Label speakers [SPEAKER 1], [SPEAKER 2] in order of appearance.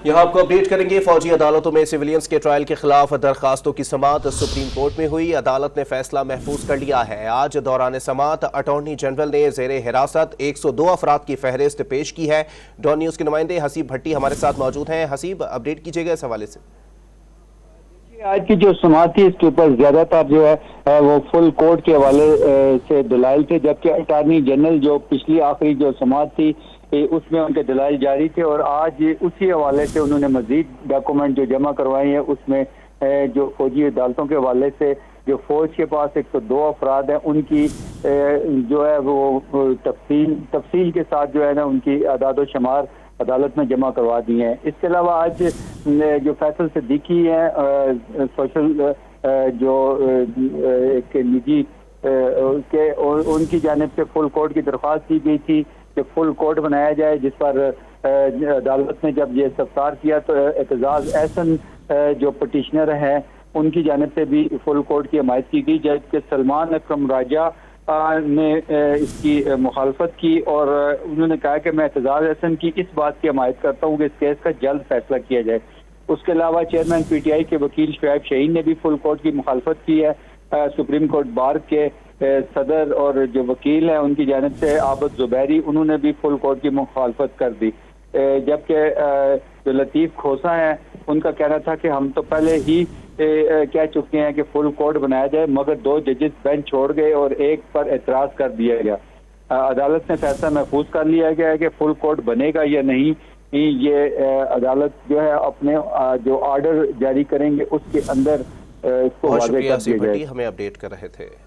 [SPEAKER 1] यहाँ आपको अपडेट करेंगे। फौजी अदालतों में सिविलियंस के ट्रायल के खिलाफ दरखास्तों की समाअत सुप्रीम कोर्ट में हुई। अदालत ने फैसला महफूज कर लिया है। आज दौरान समाअत अटॉर्नी जनरल ने जेर हिरासत 102 अफराद की फहरिस्त पेश की है। डॉन न्यूज के नुमाइंदे हसीब भट्टी हमारे साथ मौजूद हैं। हसीब, अपडेट कीजिएगा इस हवाले से।
[SPEAKER 2] आज की जो समाअत थी इसके ऊपर ज्यादातर जो है वो फुल कोर्ट के हवाले से दलाइल थे, जबकि अटॉर्नी जनरल जो पिछली आखिरी जो समाअत थी उसमें उनके दलाइल जारी थे और आज उसी हवाले से उन्होंने मजीद डॉक्यूमेंट जो जमा करवाए हैं उसमें जो फौजी अदालतों के हवाले से जो फौज के पास 102 अफराद हैं उनकी जो है वो तफसील के साथ जो है ना उनकी आदाद व शुमार अदालत में जमा करवा दी हैं। इसके अलावा आज जो फैसल सिद्दीकी है सोशल जो एक निजी के उनकी जानिब से फुल कोर्ट की दरख्वास्त की गई थी कि फुल कोर्ट बनाया जाए, जिस पर अदालत ने जब ये सफ्तार किया तो एतजाज एहसन जो पटिशनर हैं उनकी जानिब से भी फुल कोर्ट की हमायत की गई, जबकि सलमान अकरम राजा ने इसकी मुखालफत की और उन्होंने कहा कि मैं एतजाज एहसन की इस बात की हमायत करता हूँ कि इस केस का जल्द फैसला किया जाए। उसके अलावा चेयरमैन PTI के वकील शुएब शहीन ने भी फुल कोर्ट की मुखालफत की है। सुप्रीम कोर्ट बार के सदर और जो वकील हैं उनकी जानिब से आबद जुबैरी उन्होंने भी फुल कोर्ट की मुखालफत कर दी, जबकि जो लतीफ खोसा हैं उनका कहना था कि हम तो पहले ही कह चुके हैं कि फुल कोर्ट बनाया जाए, मगर 2 जजेस बेंच छोड़ गए और एक पर एतराज कर दिया गया। अदालत ने फैसला महफूज कर लिया गया है कि फुल कोर्ट बनेगा या नहीं, ये अदालत जो है अपने जो ऑर्डर जारी करेंगे उसके अंदर इसको वाज़ेह कर दिया जाए।
[SPEAKER 1] हमें अपडेट कर रहे थे।